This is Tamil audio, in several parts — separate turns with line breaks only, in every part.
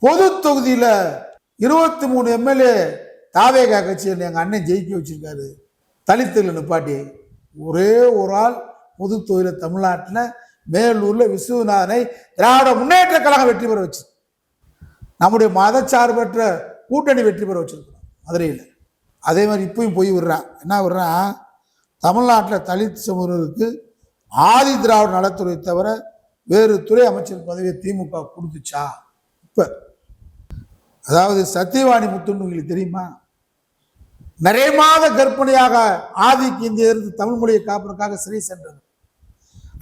பொது தொகுதியில் 23 எம்எல்ஏ தாவேகா கட்சியில் எங்கள் அண்ணன் ஜெயிக்க வச்சிருக்காரு. தலித்துகளை நிப்பாட்டி ஒரே ஒரு ஆள் பொது தொகுதியில் தமிழ்நாட்டில் மேலூரில் விஸ்வநாதனை திராவிட முன்னேற்ற கழகம் வெற்றி பெற வச்சு, நம்முடைய மதச்சார்பற்ற கூட்டணி வெற்றி பெற வச்சிருக்கிறோம் மதுரையில். அதே மாதிரி இப்பயும் போய் விடுறான். என்ன விடுறான்? தமிழ்நாட்டில் தலித் சமூகத்துக்கு ஆதி திராவிட நலத்துறை தவிர வேறு துறை அமைச்சர் பதவியை திமுக கொடுத்துச்சா? இப்போ அதாவது சத்தியவாணி முத்துன்னு உங்களுக்கு தெரியுமா? நிறைய மாத கர்ப்பிணியாக ஆதிக்கு இந்திய இருந்து தமிழ் மொழியை காப்பதற்காக சிறை சென்றது.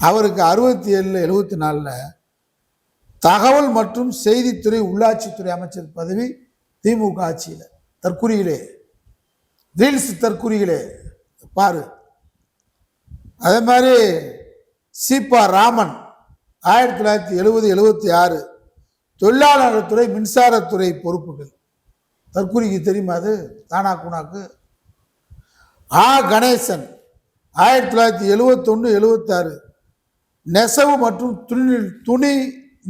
அவருக்கு 67 74 தகவல் மற்றும் செய்தித்துறை உள்ளாட்சித்துறை அமைச்சர் பதவி திமுக ஆட்சியில். தற்குறிகளே, ரீல்ஸ் தற்குறிகளே பாரு. அதே மாதிரி சீபா ராமன் 1970 76 தொழிலாளர் துறை மின்சாரத்துறை பொறுப்புகள். தற்குறிக்கு தெரியுமா அது? தானா குணாக்கு. கணேசன் 1971 76 நெசவு மற்றும் துணி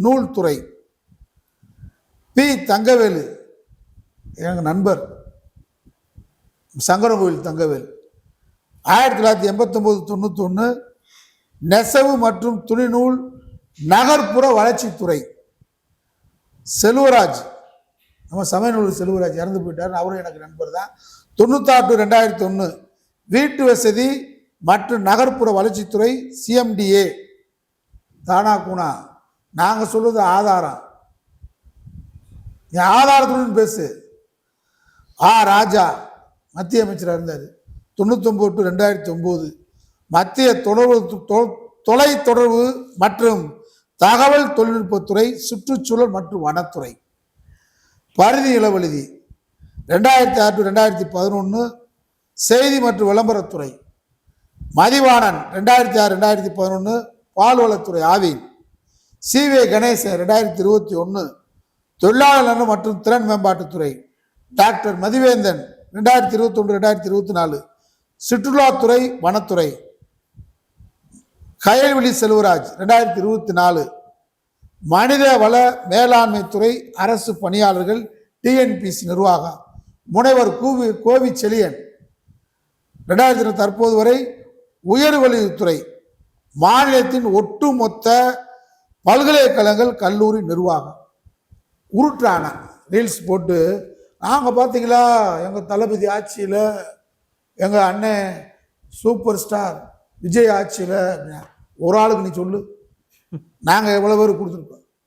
நூல் துறை. பி தங்கவேலு எங்கள் நண்பர், சங்கரங்கோவில் தங்கவேல் 1989 91 நெசவு மற்றும் துணிநூல் நகர்ப்புற வளர்ச்சித்துறை. செல்வராஜ், நம்ம சமயநூல் செல்வராஜ் இறந்து போயிட்டார், அவரும் எனக்கு நண்பர் தான். 96 2001 வீட்டு வசதி மற்றும் நகர்ப்புற வளர்ச்சித்துறை சிஎம்டிஏ. தானா கூணா, நாங்கள் சொல்வது ஆதாரம், என் ஆதாரத்துடன் பேசு. ராஜா மத்திய அமைச்சராக இருந்தார் 99 2009 மத்திய தொலைத்தொடர்பு மற்றும் தகவல் தொழில்நுட்பத்துறை சுற்றுச்சூழல் மற்றும் வனத்துறை. பரிதி இளவழுதி 2006 2011 செய்தி மற்றும் விளம்பரத்துறை. மதிவாணன் 2006 2011 பால்வளத்துறை ஆவின். சிவே கணேசன் 2021 தொழிலாளர் நலன் மற்றும் திறன் மேம்பாட்டுத்துறை. டாக்டர் மதிவேந்தன் 2021 2024 சுற்றுலாத்துறை வனத்துறை. கயல்விழி செல்வராஜ் 2024 மனித வள மேலாண்மை துறை அரசு பணியாளர்கள் டிஎன்பிசி நிர்வாகம். முனைவர் கோவி செழியன் 2000 தற்போது வரை உயர்கல்வித்துறை. மாநிலத்தின் ஒட்டுமொத்த பல்கலைக்கழகங்கள் கல்லூரி நிர்வாகம். உருட்டான ரீல்ஸ் போட்டு, நாங்கள் பார்த்தீங்களா எங்கள் தளபதி ஆட்சியில், எங்கள் அண்ணன் சூப்பர் ஸ்டார் விஜய் ஆட்சியில். ஒரு ஆளுக்கு நீ சொல்லு, நாங்கள் எவ்வளோ பேர் கொடுத்துருக்கோம்?